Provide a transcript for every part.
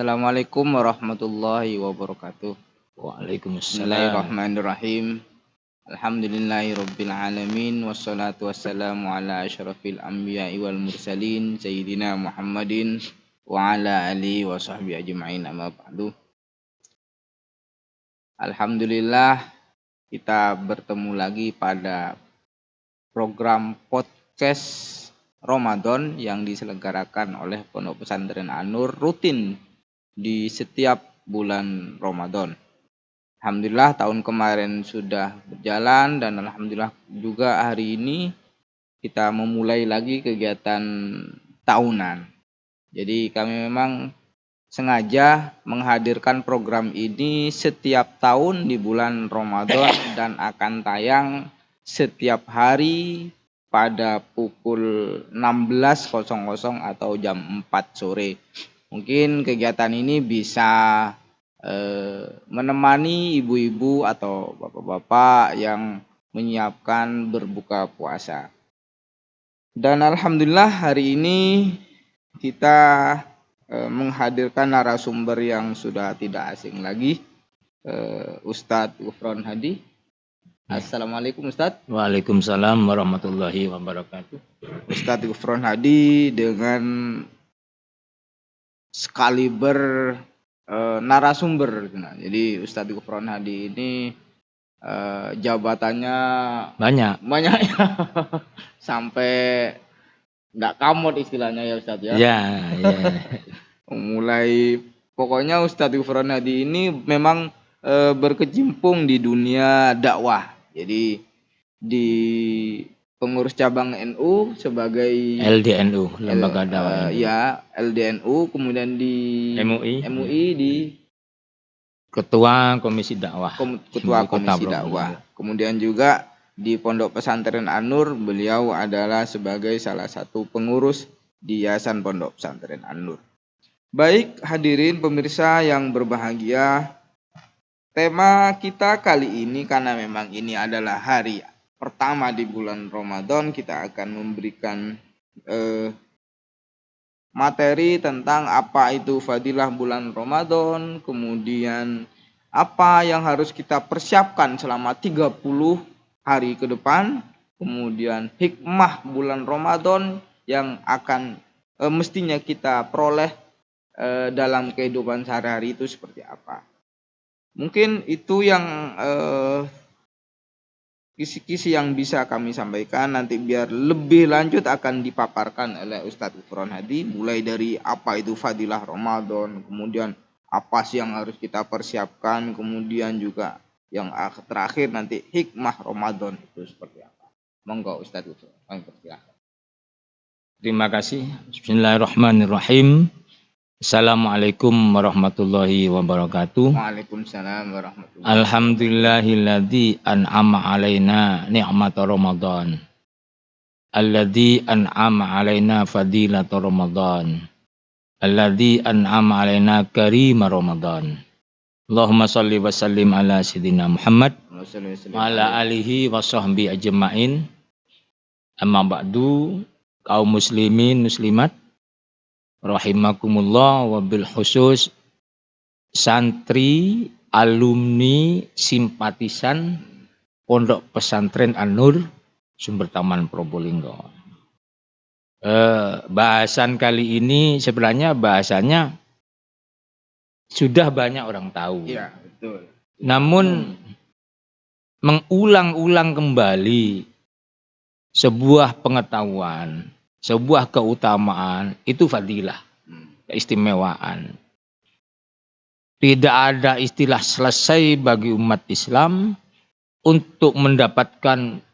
Assalamualaikum warahmatullahi wabarakatuh. Waalaikumsalam. Bismillahirrahmanirrahim. Alhamdulillahirabbil alamin wassalatu wassalamu ala asyrafil anbiya'i wal mursalin sayyidina Muhammadin wa ala alihi wa sahbihi ajma'in amma ba'du. Alhamdulillah kita bertemu lagi pada program podcast Ramadan yang diselenggarakan oleh Pondok Pesantren An-Nur rutin di setiap bulan Ramadan. Alhamdulillah tahun kemarin sudah berjalan dan alhamdulillah juga hari ini kita memulai lagi kegiatan tahunan. Jadi kami memang sengaja menghadirkan program ini setiap tahun di bulan Ramadan dan akan tayang setiap hari pada pukul 16.00 atau jam 4 sore. Mungkin kegiatan ini bisa menemani ibu-ibu atau bapak-bapak yang menyiapkan berbuka puasa. Dan alhamdulillah hari ini kita menghadirkan narasumber yang sudah tidak asing lagi, Ustadz Ghufron Hadi. Assalamualaikum Ustadz. Waalaikumsalam warahmatullahi wabarakatuh. Ustadz Ghufron Hadi dengan sekaliber narasumber. Nah, jadi Ustadz Ghufron Hadi ini jabatannya banyak ya. Sampai nggak kamot istilahnya ya Ustadz ya. Ya. Mulai pokoknya Ustadz Ghufron Hadi ini memang berkecimpung di dunia dakwah. Jadi di pengurus cabang NU sebagai LDNU, lembaga dakwah. Ya, LDNU, kemudian di MUI di Ketua Komisi Dakwah. Ketua Komisi Dakwah. Kemudian juga di Pondok Pesantren An-Nur beliau adalah sebagai salah satu pengurus di Yayasan Pondok Pesantren An-Nur. Baik hadirin pemirsa yang berbahagia, tema kita kali ini karena memang ini adalah hari pertama di bulan Ramadan, kita akan memberikan materi tentang apa itu fadilah bulan Ramadan, kemudian apa yang harus kita persiapkan selama 30 hari ke depan, kemudian hikmah bulan Ramadan yang akan mestinya kita peroleh dalam kehidupan sehari-hari itu seperti apa. Mungkin itu yang kisi-kisi yang bisa kami sampaikan. Nanti biar lebih lanjut akan dipaparkan oleh Ustadz Ghufron Hadi, mulai dari apa itu fadilah Ramadan, kemudian apa sih yang harus kita persiapkan, kemudian juga yang terakhir nanti hikmah Ramadan itu seperti apa. Monggo Ustadz Ghufron, persilahkan. Terima kasih. Bismillahirrahmanirrahim. Assalamualaikum warahmatullahi wabarakatuh. Waalaikumsalam warahmatullahi wabarakatuh. Alhamdulillahilladzi an'ama alaina ni'mata Ramadan. Alladzi an'ama alaina fadilata Ramadan. Alladzi an'ama alaina karima Ramadan. Allahumma salli wa sallim ala sayyidina Muhammad wa ala alihi wa sahbihi ajma'in. Amma ba'du, kaum muslimin muslimat rahimakumullah, wabil khusus santri, alumni, simpatisan Pondok Pesantren An-Nur Sumber Taman Probolinggo. Bahasan kali ini sebenarnya bahasanya sudah banyak orang tahu. Iya, betul. Namun mengulang-ulang kembali sebuah pengetahuan, sebuah keutamaan, itu fadilah, keistimewaan. Tidak ada istilah selesai bagi umat Islam untuk mendapatkan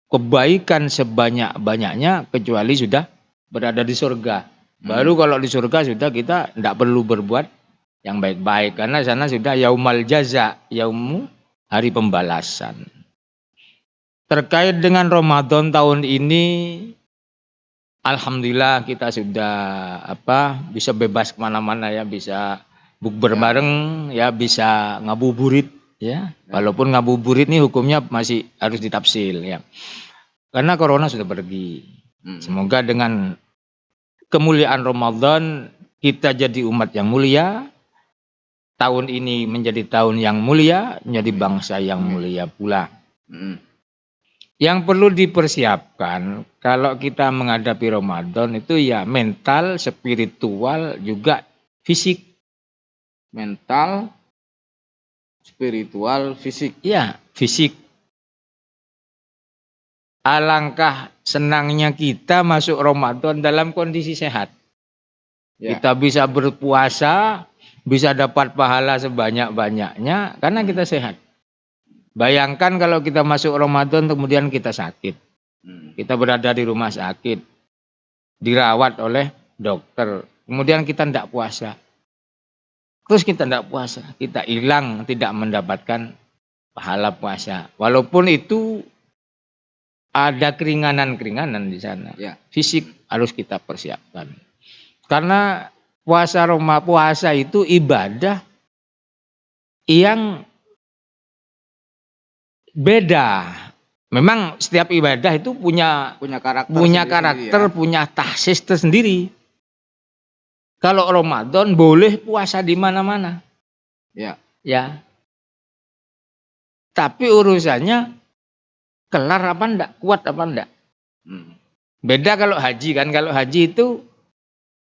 kebaikan sebanyak-banyaknya kecuali sudah berada di surga. Baru kalau di surga sudah kita tidak perlu berbuat yang baik-baik, karena sana sudah yaumal jaza, yaumu, hari pembalasan. Terkait dengan Ramadan tahun ini, alhamdulillah kita sudah bisa bebas kemana-mana ya, bisa bukber bareng ya, bisa ngabuburit ya. Walaupun ngabuburit nih hukumnya masih harus ditafsil ya. Karena corona sudah pergi. Semoga dengan kemuliaan Ramadan kita jadi umat yang mulia. Tahun ini menjadi tahun yang mulia, menjadi bangsa yang mulia pula. Yang perlu dipersiapkan kalau kita menghadapi Ramadan itu ya mental, spiritual, juga fisik. Mental, spiritual, fisik. Ya, fisik. Alangkah senangnya kita masuk Ramadan dalam kondisi sehat. Ya. Kita bisa berpuasa, bisa dapat pahala sebanyak-banyaknya karena kita sehat. Bayangkan kalau kita masuk Ramadan kemudian kita sakit. Kita berada di rumah sakit, dirawat oleh dokter. Kemudian kita tidak puasa. Terus kita tidak puasa, kita hilang, tidak mendapatkan pahala puasa. Walaupun itu ada keringanan-keringanan di sana. Ya. Fisik harus kita persiapkan. Karena puasa itu ibadah yang beda. Memang setiap ibadah itu punya karakter, sendiri, punya tahsis tersendiri. Kalau Ramadan boleh puasa di mana-mana. Ya. Ya. Tapi urusannya kelar apa enggak, kuat apa enggak. Beda kalau haji kan. Kalau haji itu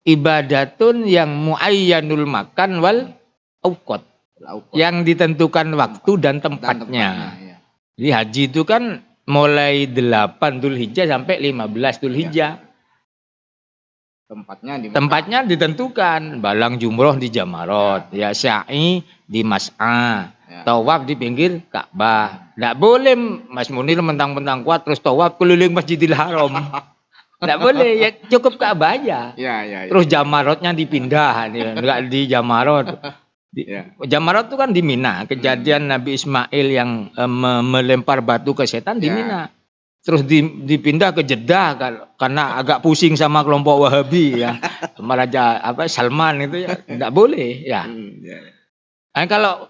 ibadatun yang muayyanul makan wal auqat. Yang ditentukan waktu dan tempatnya. Ya. Jadi haji itu kan mulai 8 Dzulhijjah sampai 15 Dzulhijjah. Tempatnya ditentukan. Balang jumroh di Jamarot, ya sa'i di Mas'a, tawaf di pinggir Ka'bah. Enggak boleh Mas Munir mentang-mentang kuat terus tawaf keliling Masjidil Haram. Enggak boleh, ya cukup Ka'bah aja. Ya. Terus Jamarotnya dipindah, enggak di Jamarot. Jamarot itu kan di Mina. Kejadian Nabi Ismail yang melempar batu ke setan di Mina. Terus dipindah ke Jeddah karena agak pusing sama kelompok Wahabi ya. Sama Raja Salman itu ya enggak boleh ya. Nah, kalau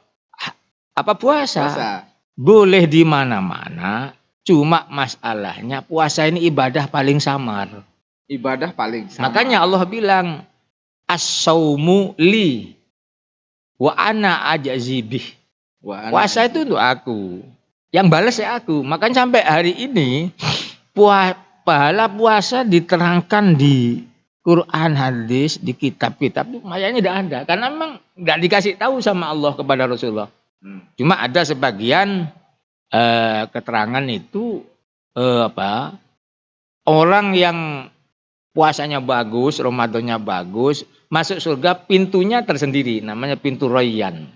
puasa boleh di mana-mana, cuma masalahnya puasa ini ibadah paling samar. Makanya Allah bilang as-saumu li wa ana ajazibih. Puasa itu untuk aku. Yang balas ya aku. Makanya sampai hari ini pahala puasa diterangkan di Quran, hadis, di kitab-kitab itu mayanya tidak ada. Karena memang tidak dikasih tahu sama Allah kepada Rasulullah. Cuma ada sebagian keterangan itu orang yang puasanya bagus, Ramadannya bagus, masuk surga pintunya tersendiri, namanya pintu Rayyan.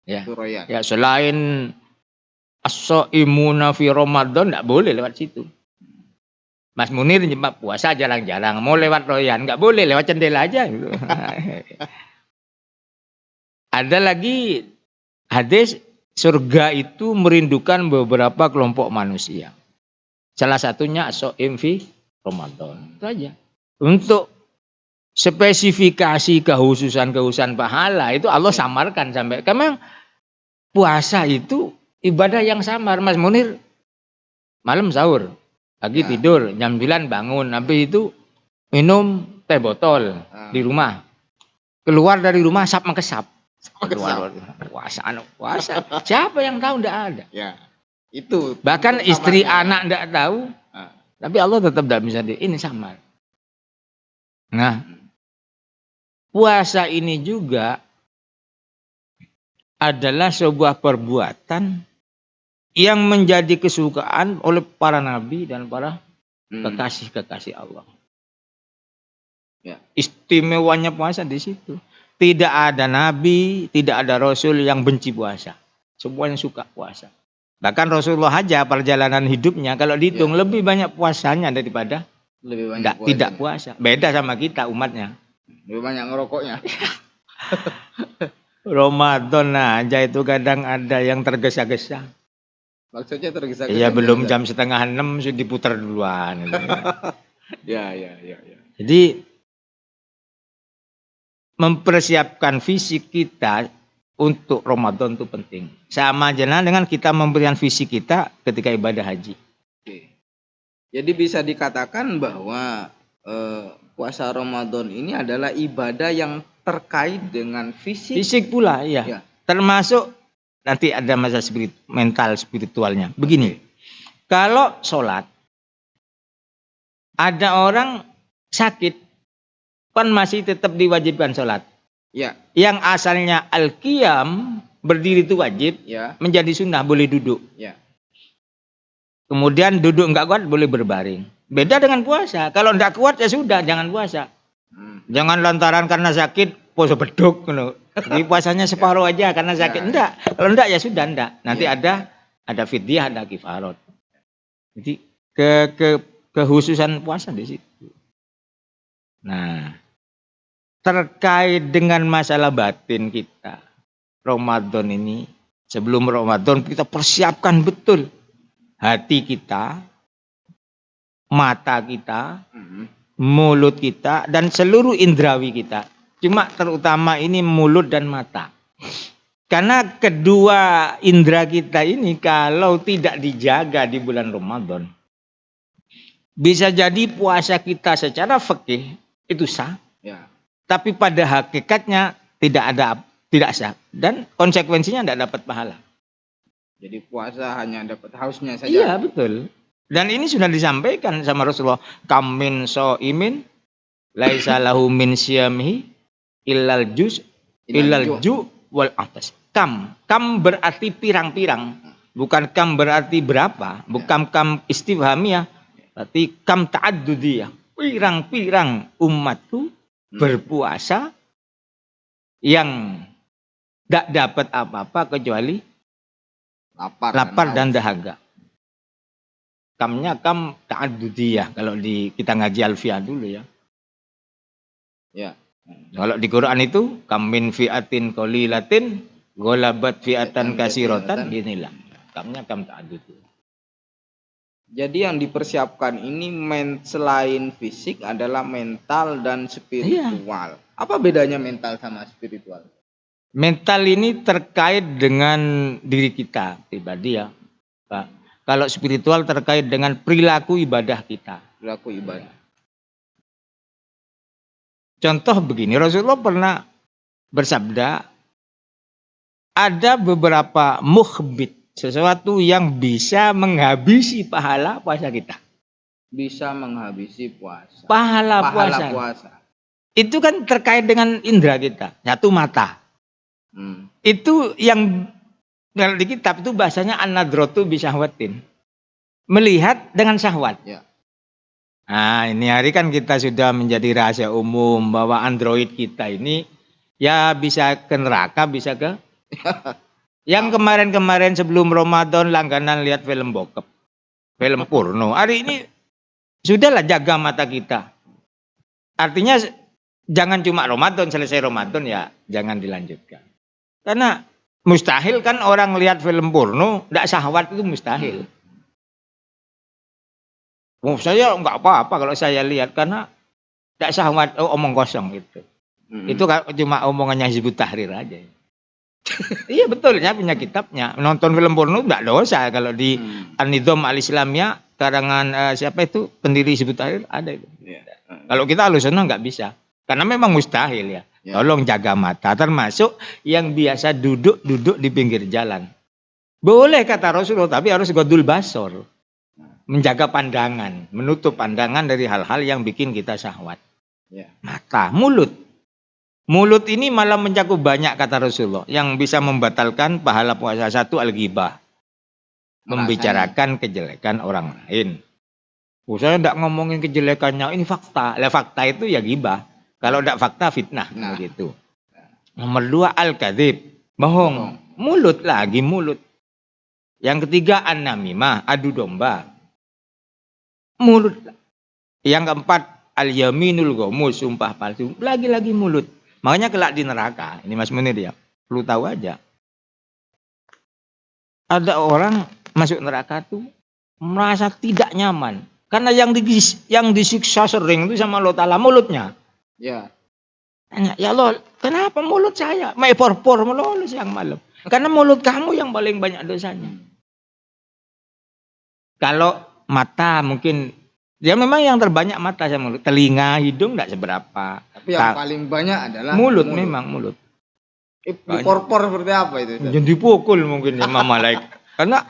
Ya. Ya, selain as-shaimuna fi Ramadan enggak boleh lewat situ. Mas Munir nyembah puasa jarang-jarang, mau lewat Rayyan enggak boleh, lewat jendela aja gitu. Ada lagi hadis surga itu merindukan beberapa kelompok manusia. Salah satunya as-shaim fi Ramadan. Itu aja. Untuk spesifikasi kehususan pahala itu Allah samarkan sampai memang puasa itu ibadah yang samar. Mas Munir malam sahur, pagi tidur, jam 9 bangun, habis itu minum teh botol di rumah. Keluar dari rumah sap mengkesap. Puasa. Siapa yang tahu? Enggak ada. Ya. Itu. Bahkan istri anak enggak tahu. Tapi Allah tetap tidak bisa ini samar. Nah, puasa ini juga adalah sebuah perbuatan yang menjadi kesukaan oleh para nabi dan para kekasih-kekasih Allah. Ya. Istimewanya puasa di situ. Tidak ada nabi, tidak ada rasul yang benci puasa. Semuanya suka puasa. Bahkan Rasulullah aja perjalanan hidupnya kalau dihitung lebih banyak puasanya daripada tidak puasa. Beda sama kita umatnya. Lebih banyak ngerokoknya. Ramadan aja itu kadang ada yang tergesa-gesa. Maksudnya tergesa-gesa. Iya, belum jam 5:30 sudah diputar duluan. Ya. Jadi mempersiapkan fisik kita untuk Ramadan itu penting. Sama aja dengan kita memberikan fisik kita ketika ibadah haji. Oke. Jadi bisa dikatakan bahwa puasa Ramadan ini adalah ibadah yang terkait dengan fisik. Fisik pula, iya. Ya. Termasuk nanti ada masa mental spiritualnya. Begini, kalau sholat, ada orang sakit, kan masih tetap diwajibkan sholat. Ya. Yang asalnya al-qiyam, berdiri itu wajib, Ya. menjadi sunnah, boleh duduk. Ya. Kemudian duduk enggak kuat, boleh berbaring. Beda dengan puasa. Kalau enggak kuat ya sudah, jangan puasa. Jangan lantaran karena sakit puasa beduk. Jadi puasanya separuh aja karena sakit. Enggak. Kalau enggak ya sudah enggak. Nanti ada fidyah, ada kifarot. Jadi kehususan puasa di situ. Nah, terkait dengan masalah batin kita, Ramadan ini, sebelum Ramadan kita persiapkan betul hati kita, mata kita, mulut kita, dan seluruh indrawi kita. Cuma terutama ini mulut dan mata. Karena kedua indera kita ini kalau tidak dijaga di bulan Ramadan, bisa jadi puasa kita secara fikih itu sah. Ya. Tapi pada hakikatnya tidak sah. Dan konsekuensinya tidak dapat pahala. Jadi puasa hanya dapat hausnya saja. Iya, betul. Dan ini sudah disampaikan sama Rasulullah. Kam min so'imin laisa lahu min siyamihi illal ju wal atas. Kam berarti pirang-pirang. Bukan kam berarti berapa. Bukan kam istifhamiyah. Berarti kam ta'addudiyah. Pirang-pirang umatku berpuasa yang tidak dapat apa-apa kecuali lapar dan dahaga. Kamnya kam ta'addudiyah kalau kita ngaji alfiyah dulu ya. Ya. Kalau di Quran itu kam min fi'atin qalilatin ghalabat fi'atan katsiratan, inilah. Kamnya kam ta'addudiyah. Jadi yang dipersiapkan ini selain fisik adalah mental dan spiritual. Iya. Apa bedanya mental sama spiritual? Mental ini terkait dengan diri kita pribadi ya, Pak. Kalau spiritual terkait dengan perilaku ibadah kita. Perilaku ibadah. Contoh begini, Rasulullah pernah bersabda, ada beberapa mukhbit, sesuatu yang bisa menghabisi pahala puasa kita. Bisa menghabisi puasa. Pahala puasa. Itu kan terkait dengan indera kita. Satu, mata. Itu yang di kitab itu bahasanya an-nadratu bisyahwatin. Melihat dengan syahwat. Ya. Nah, ini hari kan kita sudah menjadi rahasia umum bahwa Android kita ini ya bisa ke neraka, bisa ke yang kemarin-kemarin sebelum Ramadan langganan lihat film bokep, film porno. Hari ini sudahlah jaga mata kita. Artinya jangan cuma Ramadan, selesai Ramadan ya jangan dilanjutkan. Karena mustahil kan orang lihat film porno, tidak syahwat itu mustahil. Saya nggak apa-apa kalau saya lihat karena tidak syahwat, omong kosong itu. Itu cuma omongannya Hizbut Tahrir aja. Iya betul ya, punya kitabnya. Nonton film porno tidak dosa kalau di An-Nidham Al-Islamiyah karangan siapa itu pendiri Hizbut Tahrir ada itu. Kalau kita Ahlussunnah nggak bisa karena memang mustahil ya. Tolong jaga mata, termasuk yang biasa duduk di pinggir jalan. Boleh kata Rasulullah, tapi harus godul basor. Menjaga pandangan, menutup pandangan dari hal-hal yang bikin kita syahwat. Mata, mulut. Mulut ini malah mencakup banyak kata Rasulullah. Yang bisa membatalkan pahala puasa. Satu, al-ghibah. Membicarakan kejelekan orang lain. Saya tidak ngomongin kejelekannya, ini fakta. Fakta itu ya ghibah. Kalau tidak fakta fitnah, begitu. Nomor 2, al-kadzib, bohong. Mulut lagi, mulut. Yang ketiga, an-namimah, adu domba. Mulut. Yang keempat, al-yaminul ghamus, sumpah palsu. Lagi-lagi mulut. Makanya kelak di neraka. Ini Mas Munir ya, perlu tahu aja. Ada orang masuk neraka tuh merasa tidak nyaman. Karena yang disiksa sering itu sama Allah Ta'ala mulutnya. Ya. Tanya, ya Allah, kenapa mulut saya? Por melulu siang malam. Karena mulut kamu yang paling banyak dosanya. Kalau mata mungkin Ya memang yang terbanyak mata sama mulut, telinga, hidung enggak seberapa. Tapi yang paling banyak adalah mulut. Memang mulut. Dipor-por seperti apa itu? Jadi dipukul mungkin ya malaikat. Karena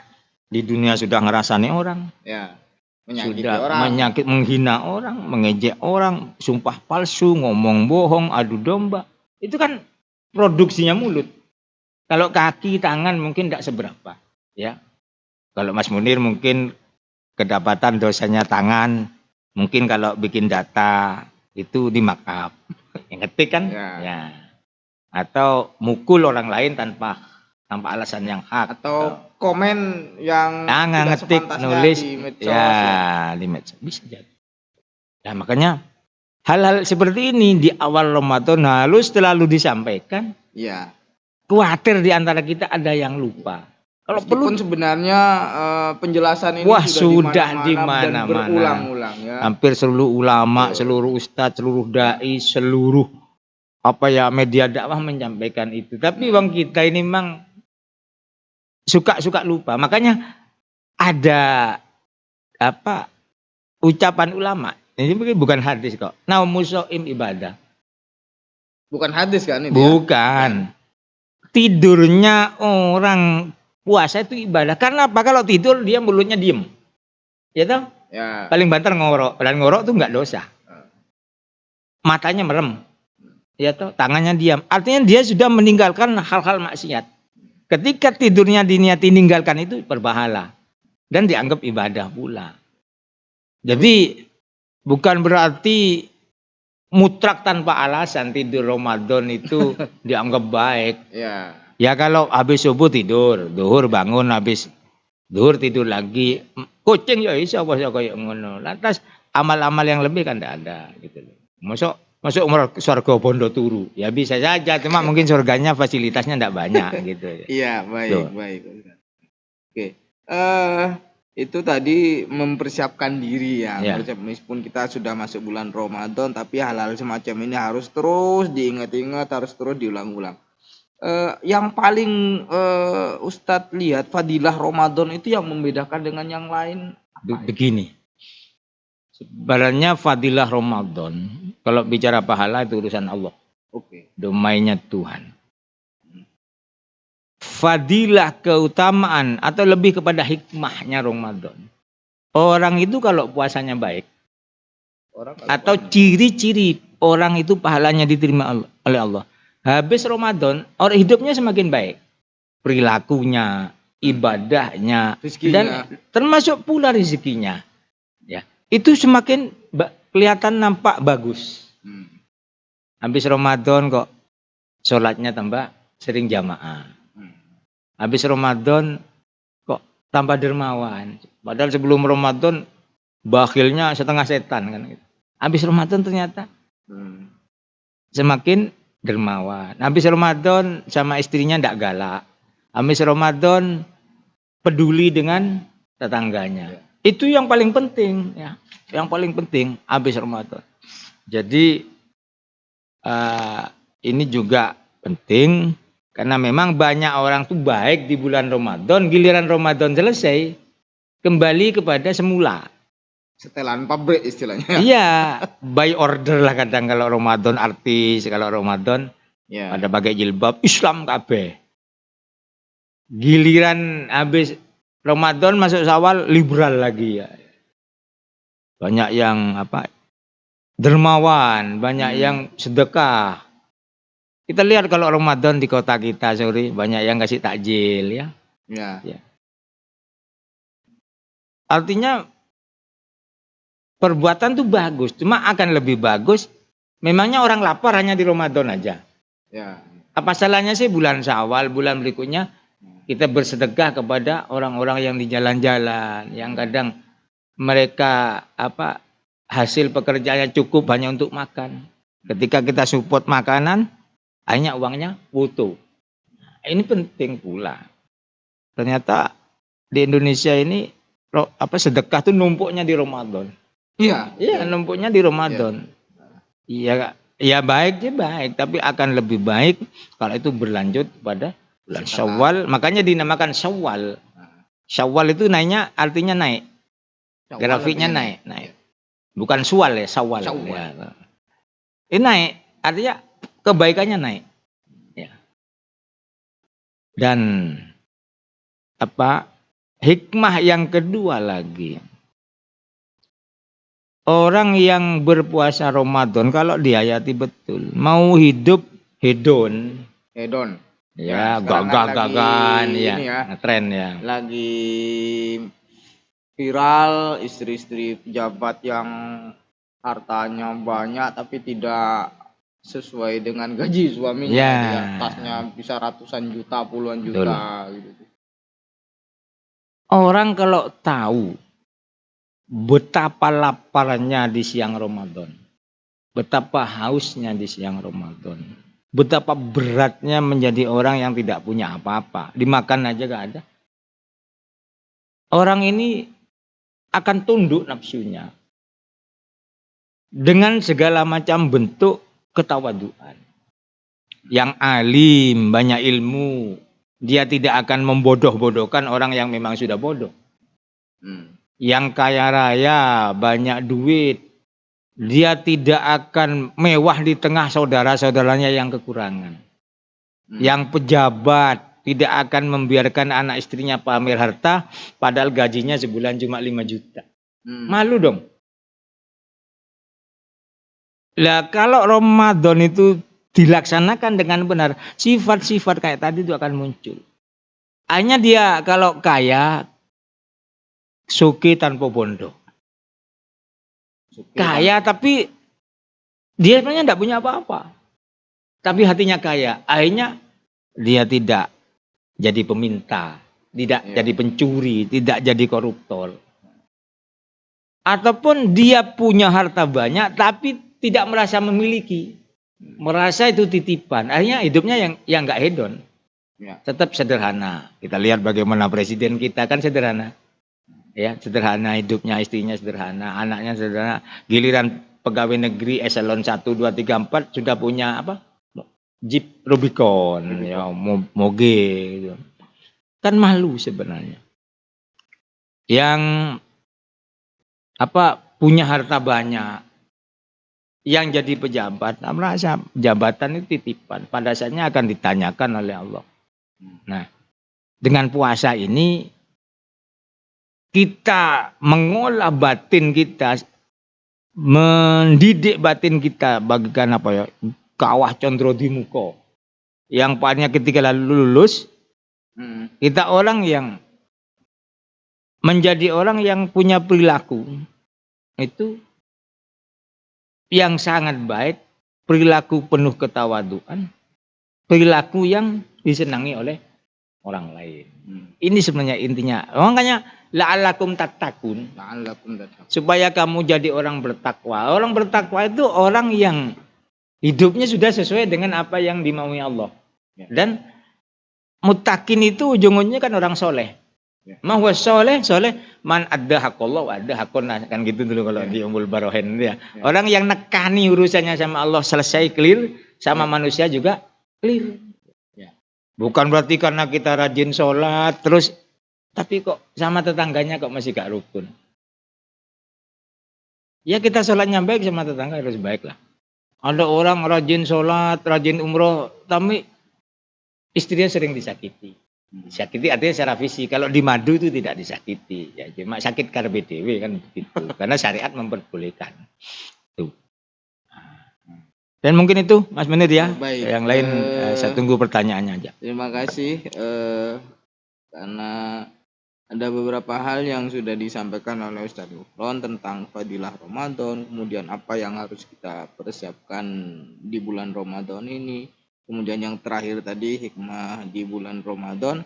di dunia sudah ngerasani orang. Ya. Menyakiti Sudah orang. menyakit, menghina orang, mengejek orang, sumpah palsu, ngomong bohong, adu domba. Itu kan produksinya mulut. Kalau kaki, tangan mungkin tidak seberapa, ya. Kalau Mas Munir mungkin kedapatan dosanya tangan, mungkin kalau bikin data itu di markup. Yang ngetik kan? Ya. Atau mukul orang lain tanpa alasan yang hak. Atau komen yang nggak ngetik, nulis di medsos, di medsos bisa jadi. Nah makanya hal-hal seperti ini di awal Ramadan harus selalu disampaikan. Iya. Khawatir di antara kita ada yang lupa. Kalau perlu sebenarnya penjelasan ini sudah di mana-mana berulang-ulang ya. Hampir seluruh ulama, seluruh ustadz, seluruh dai, seluruh media dakwah menyampaikan itu. Tapi bang kita ini memang suka lupa. Makanya ada ucapan ulama. Ini mungkin bukan hadis kok. Naumusoim ibadah. Bukan hadis kan ini? Bukan. Ya. Tidurnya orang puasa itu ibadah. Karena apa? Kalau tidur dia mulutnya diem. Ya toh? Ya. Paling banter ngorok. Dan ngorok itu enggak dosa. Matanya merem. Ya toh? Tangannya diam. Artinya dia sudah meninggalkan hal-hal maksiat. Ketika tidurnya diniati meninggalkan itu berpahala. Dan dianggap ibadah pula. Jadi bukan berarti mutlak tanpa alasan tidur Ramadan itu dianggap baik. Ya. Ya kalau habis subuh tidur, zuhur bangun, habis zuhur tidur lagi. Kucing ya iso apa kayak ngono. Lantas amal-amal yang lebih kan tidak ada gitu loh. Masuk surga bondo turu. Ya bisa saja, cuma mungkin surganya fasilitasnya tidak banyak gitu. Iya, baik. Oke. Itu tadi mempersiapkan diri ya. Meskipun kita sudah masuk bulan Ramadan, tapi hal-hal semacam ini harus terus diingat-ingat, harus terus diulang-ulang. Yang paling Ustadz lihat fadilah Ramadan itu yang membedakan dengan yang lain begini. Sebenarnya fadilah Ramadan kalau bicara pahala itu urusan Allah. Oke. Domainnya Tuhan. Fadilah keutamaan atau lebih kepada hikmahnya Ramadan. Orang itu kalau puasanya baik atau ciri-ciri orang itu pahalanya diterima oleh Allah. Habis Ramadan, orang hidupnya semakin baik. Perilakunya, ibadahnya, rezekinya. Dan termasuk pula rezekinya. Ya, itu semakin kelihatan nampak bagus. Habis Ramadan kok sholatnya tambah sering jamaah. Habis Ramadan kok tambah dermawan. Padahal sebelum Ramadan bakhilnya setengah setan kan. Habis Ramadan ternyata semakin dermawan. Habis Ramadan sama istrinya ndak galak. Habis Ramadan peduli dengan tetangganya. Itu yang paling penting ya. Yang paling penting habis Ramadan. Jadi ini juga penting karena memang banyak orang tuh baik di bulan Ramadan, giliran Ramadan selesai kembali kepada semula. Setelan pabrik istilahnya. Iya, by order lah kadang kalau Ramadan artis, kalau Ramadan ada pakai jilbab Islam kabeh. Giliran habis Ramadan masuk Syawal liberal lagi ya. Banyak yang dermawan, banyak yang sedekah. Kita lihat kalau Ramadan di kota kita banyak yang kasih takjil ya. Ya. Artinya perbuatan tuh bagus, cuma akan lebih bagus. Memangnya orang lapar hanya di Ramadan aja. Ya. Apa salahnya sih bulan Syawal, bulan berikutnya kita bersedekah kepada orang-orang yang di jalan-jalan, yang kadang mereka hasil pekerjaannya cukup hanya untuk makan. Ketika kita support makanan, hanya uangnya foto. Nah, ini penting pula. Ternyata di Indonesia ini sedekah tuh numpuknya di Ramadan. Iya, numpuknya di Ramadan. Iya, ya baik, tapi akan lebih baik kalau itu berlanjut pada bulan Syawal. Makanya dinamakan Syawal. Syawal itu naiknya artinya naik. Grafiknya naik. Bukan sual ya, sawal. Syawal. Ya. Ini naik, artinya kebaikannya naik. Ya. Dan hikmah yang kedua lagi. Orang yang berpuasa Ramadan kalau dihayati betul, mau hidup hedon, Hedon. ya sekarang kan gagah-gagahan, lagi ya, ini ya. ngetren ya. Lagi viral istri-istri pejabat yang hartanya banyak tapi tidak sesuai dengan gaji suaminya. Ya. Di atasnya bisa ratusan juta, puluhan Betul. juta gitu. Orang kalau tahu betapa laparnya di siang Ramadan, betapa hausnya di siang Ramadan, betapa beratnya menjadi orang yang tidak punya apa-apa, dimakan aja gak ada. Orang ini akan tunduk nafsunya dengan segala macam bentuk ketawaduan. Yang alim, banyak ilmu, dia tidak akan membodoh-bodohkan orang yang memang sudah bodoh. Yang kaya raya, banyak duit, dia tidak akan mewah di tengah saudara-saudaranya yang kekurangan. Yang pejabat tidak akan membiarkan anak istrinya pamer harta padahal gajinya sebulan cuma 5 juta. Malu dong. Lah kalau Ramadan itu dilaksanakan dengan benar, sifat-sifat kayak tadi itu akan muncul. Hanya dia kalau kaya suki tanpa bondo. Kaya tapi dia sebenarnya tidak punya apa-apa. Tapi hatinya kaya. Akhirnya dia tidak jadi peminta, tidak jadi pencuri, tidak jadi koruptor. Ataupun dia punya harta banyak tapi tidak merasa memiliki. Merasa itu titipan. Akhirnya hidupnya yang enggak hedon. Tetap sederhana. Kita lihat bagaimana presiden kita kan sederhana. Ya, sederhana hidupnya, istrinya sederhana, anaknya sederhana. Giliran pegawai negeri eselon 1 2 3 4 sudah punya apa? Jeep Rubicon, ya, moge gitu. Kan malu sebenarnya. Yang punya harta banyak, yang jadi pejabat, merasa jabatan itu titipan, pada saatnya akan ditanyakan oleh Allah. Nah, dengan puasa ini kita mengolah batin kita, mendidik batin kita bagikan kawah condro di muka. Yang paling ketika lalu lulus, kita orang yang menjadi orang yang punya perilaku itu yang sangat baik, perilaku penuh ketawaduan, perilaku yang disenangi oleh orang lain. Ini sebenarnya intinya. Makanya la'allakum tattaqun. Supaya kamu jadi orang bertakwa. Orang bertakwa itu orang yang hidupnya sudah sesuai dengan apa yang dimaui Allah. Dan muttaqin itu ujung-ujungnya kan orang soleh. Mahwa soleh man ada haqqallah wa ada haqqona, kan gitu dulu kalau di Ummul Barohin ya. Orang yang nekani urusannya sama Allah selesai clear, sama manusia juga clear. Bukan berarti karena kita rajin sholat terus tapi kok sama tetangganya kok masih gak rukun. Ya kita sholatnya baik, sama tetangga harus baik lah. Ada orang rajin sholat, rajin umroh, tapi istrinya sering disakiti. Disakiti artinya secara fisik. Kalau di madu itu tidak disakiti, ya cuma sakit karbe dewe kan begitu. Karena syariat memperbolehkan. Tuh. Dan mungkin itu Mas Menir ya. Baik. Yang lain saya tunggu pertanyaannya aja. Terima kasih karena ada beberapa hal yang sudah disampaikan oleh Ustadz Gufron tentang fadilah Ramadan, kemudian apa yang harus kita persiapkan di bulan Ramadan ini. Kemudian yang terakhir tadi hikmah di bulan Ramadan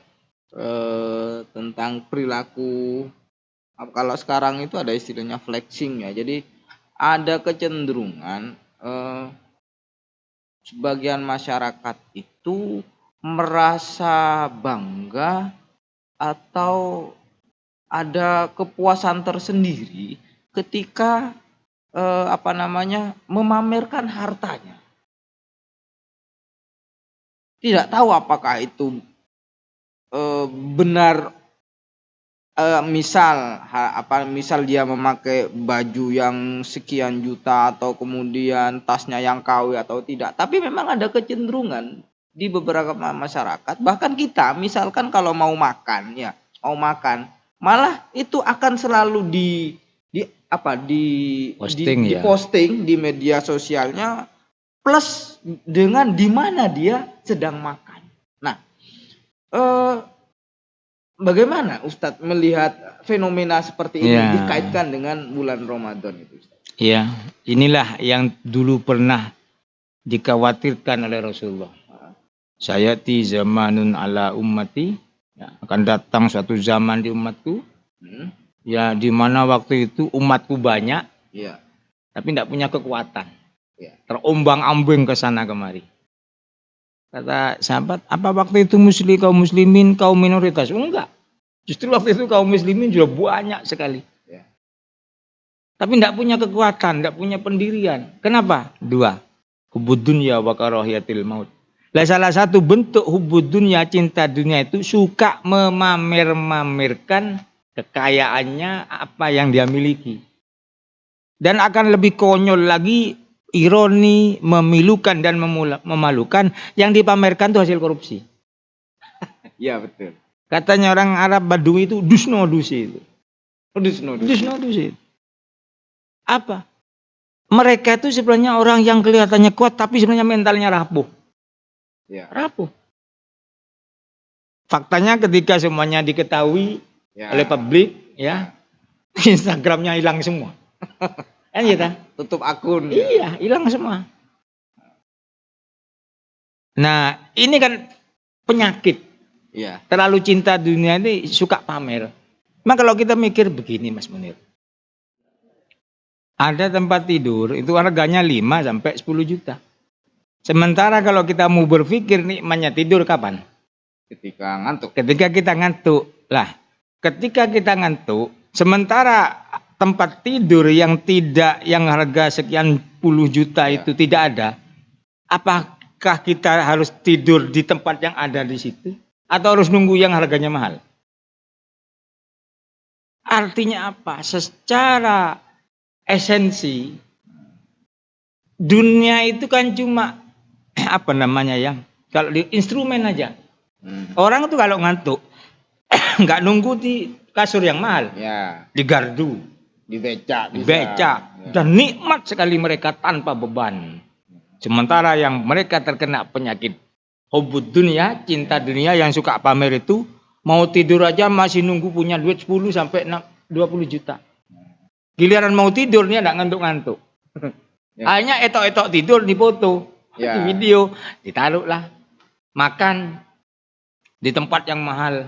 tentang perilaku. Kalau sekarang itu ada istilahnya flexing ya. Jadi ada kecenderungan sebagian masyarakat itu merasa bangga atau ada kepuasan tersendiri ketika memamerkan hartanya. Tidak tahu apakah itu benar misal dia memakai baju yang sekian juta atau kemudian tasnya yang KW atau tidak, tapi memang ada kecenderungan di beberapa masyarakat, bahkan kita misalkan kalau mau makan malah itu akan selalu Posting ya. diposting di media sosialnya, plus dengan di mana dia sedang makan. Nah, bagaimana Ustadz melihat fenomena seperti ini dikaitkan dengan bulan Ramadan itu, Ustadz? Ya, inilah yang dulu pernah dikhawatirkan oleh Rasulullah. Sayati zamanun ala ummati, ya, akan datang suatu zaman di umatku, ya, di mana waktu itu umatku banyak, ya, tapi tidak punya kekuatan, ya, terombang-ambing ke sana kemari. Kata sahabat, apa waktu itu kaum muslimin kaum minoritas? Enggak. Justru waktu itu kaum muslimin juga banyak sekali. Ya. Tapi tidak punya kekuatan, tidak punya pendirian. Kenapa? Dua. Hubbud dunya wa karahiyatil maut. Lah salah satu bentuk hubbud dunya, cinta dunia itu suka memamer-mamerkan kekayaannya, apa yang dia miliki. Dan akan lebih konyol lagi, ironi, memilukan dan memalukan, yang dipamerkan itu hasil korupsi. Ya, betul. Katanya orang Arab Badui itu dusno-dusi itu. Dusno-dusi. Apa? Mereka itu sebenarnya orang yang kelihatannya kuat tapi sebenarnya mentalnya rapuh. Ya. Rapuh. Faktanya ketika semuanya diketahui oleh publik, ya, Instagramnya hilang semua. Kan gitu? Tutup akun. Iya, hilang semua. Nah, ini kan penyakit. Ya. Terlalu cinta dunia ini suka pamer. Nah, kalau kita mikir begini, Mas Munir. Ada tempat tidur itu harganya 5 sampai 10 juta. Sementara kalau kita mau berpikir nikmatnya tidur kapan? Ketika ngantuk. Ketika kita ngantuk. Lah, ketika kita ngantuk, sementara tempat tidur yang harga sekian puluh juta itu tidak ada, apakah kita harus tidur di tempat yang ada di situ atau harus nunggu yang harganya mahal? Artinya apa? Secara esensi dunia itu kan cuma kalau di instrumen aja. Orang tuh kalau ngantuk nggak nunggu di kasur yang mahal, ya, di gardu, di becak, ya. Dan nikmat sekali mereka tanpa beban. Sementara yang mereka terkena penyakit hubbud dunia, cinta dunia, yang suka pamer itu mau tidur aja masih nunggu punya duit 10 sampai 20 juta. Giliran mau tidur nih enggak ngantuk-ngantuk. Ya. Hanya etok-etok tidur dipoto, di video, ditaruhlah. Makan di tempat yang mahal.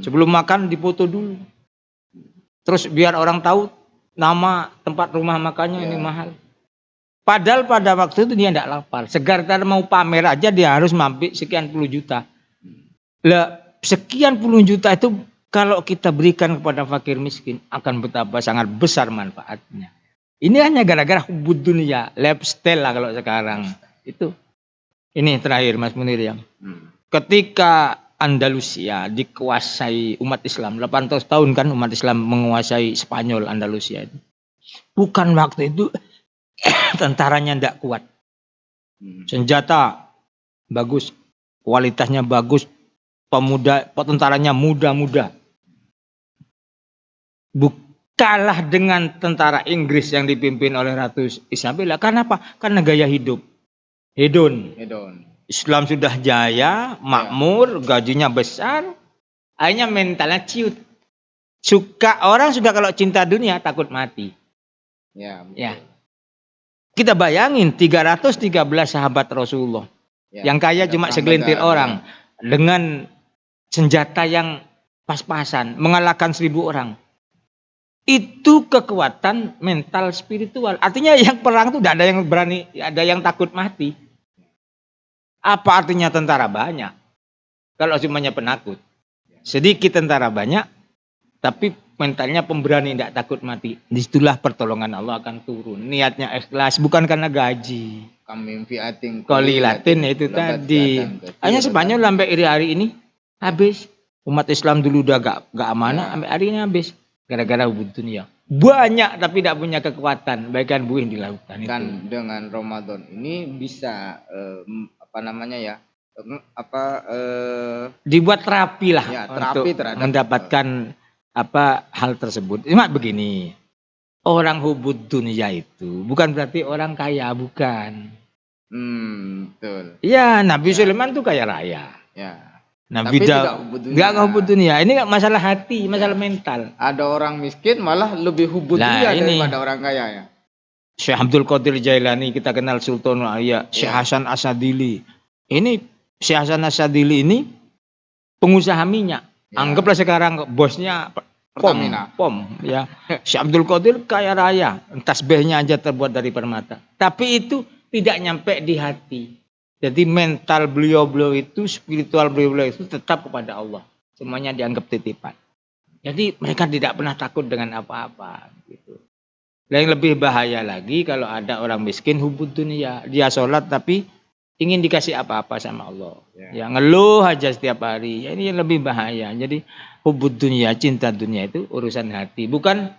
Sebelum makan dipoto dulu. Terus biar orang tahu nama tempat rumah makannya ini mahal. Padahal pada waktu itu dia tidak lapar. Segar mau pamer aja dia harus mampir sekian puluh juta. Lah, sekian puluh juta itu kalau kita berikan kepada fakir miskin akan betapa sangat besar manfaatnya. Ini hanya gara-gara hubbud dunia, lifestyle lah kalau sekarang. Itu. Ini terakhir Mas Munir ya. Ketika Andalusia dikuasai umat Islam, 800 tahun kan umat Islam menguasai Spanyol Andalusia itu. Bukan waktu itu tentaranya tidak kuat. Senjata bagus, kualitasnya bagus, tentaranya muda-muda. Kalah dengan tentara Inggris yang dipimpin oleh Ratu Isabella. Karena apa? Karena gaya hidup. Hedon. Islam sudah jaya, makmur, gajinya besar, akhirnya mentalnya ciut. Orang sudah kalau cinta dunia takut mati. Ya. Kita bayangin 313 sahabat Rasulullah yang kaya cuma segelintir orang dengan senjata yang pas-pasan mengalahkan 1000 orang. Itu kekuatan mental spiritual. Artinya yang perang itu tidak ada yang berani, ada yang takut mati. Apa artinya tentara banyak? Kalau semuanya penakut. Sedikit tentara banyak, tapi mentalnya pemberani, tidak takut mati. Disitulah pertolongan Allah akan turun. Niatnya ikhlas, bukan karena gaji. Qalilatin itu tadi. Hanya Spanyol sampai hari ini habis. Umat Islam dulu udah gak amanah, sampai hari ini habis gara-gara hubud dunia. Banyak tapi tidak punya kekuatan, bagaikan buih di lautan itu. Kan dengan Ramadan ini bisa Dibuat terapi lah ya, terapi untuk terhadap mendapatkan hal tersebut. Cuma begini, orang hubud dunia itu bukan berarti orang kaya, bukan. Betul. Ya, Nabi Sulaiman tuh kaya raya. Ya. Nabi Tapi Daud enggak hubud dunia. Ini enggak masalah hati, masalah mental. Ada orang miskin malah lebih hubud dunia daripada orang kaya ya. Syekh Abdul Qadir Jailani, kita kenal Sultan Aulia, Syekh Hasan Asadili. Ini Syekh Hasan Asadili ini pengusaha minyak. Anggaplah sekarang bosnya Pertamina. POM ya. Syekh Abdul Qadir kaya raya, tasbihnya aja terbuat dari permata. Tapi itu tidak nyampe di hati. Jadi mental beliau itu, spiritual beliau itu tetap kepada Allah. Semuanya dianggap titipan. Jadi mereka tidak pernah takut dengan apa-apa gitu. Dan yang lebih bahaya lagi kalau ada orang miskin hubud dunia, dia sholat tapi ingin dikasih apa-apa sama Allah. Ya ngeluh aja setiap hari. Ya, ini yang lebih bahaya. Jadi hubud dunia, cinta dunia itu urusan hati, bukan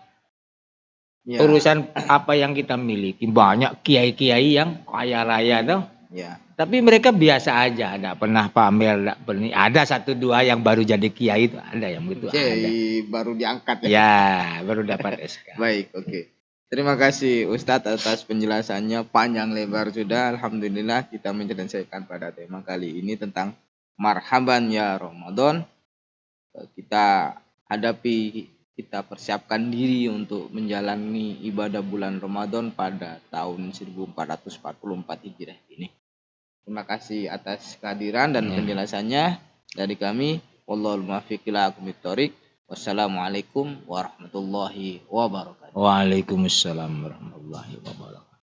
urusan apa yang kita miliki. Banyak kiai-kiai yang kaya raya tuh. Ya. Tapi mereka biasa aja, tidak pernah pamer, tidak pernah. Ada satu dua yang baru jadi kiai itu, ada yang begitu. Kiai baru diangkat ya. Ya, baru dapat SK. Baik, oke. Terima kasih Ustadz atas penjelasannya, panjang lebar sudah. Alhamdulillah kita menyelesaikan pada tema kali ini tentang marhaban ya Ramadan. Kita hadapi, kita persiapkan diri untuk menjalani ibadah bulan Ramadan pada tahun 1444 Hijriah ini. Terima kasih atas kehadiran dan penjelasannya dari kami. Wallahul muwaffiq ila aqwamit thoriq. Wassalamualaikum warahmatullahi wabarakatuh. Waalaikumsalam warahmatullahi wabarakatuh.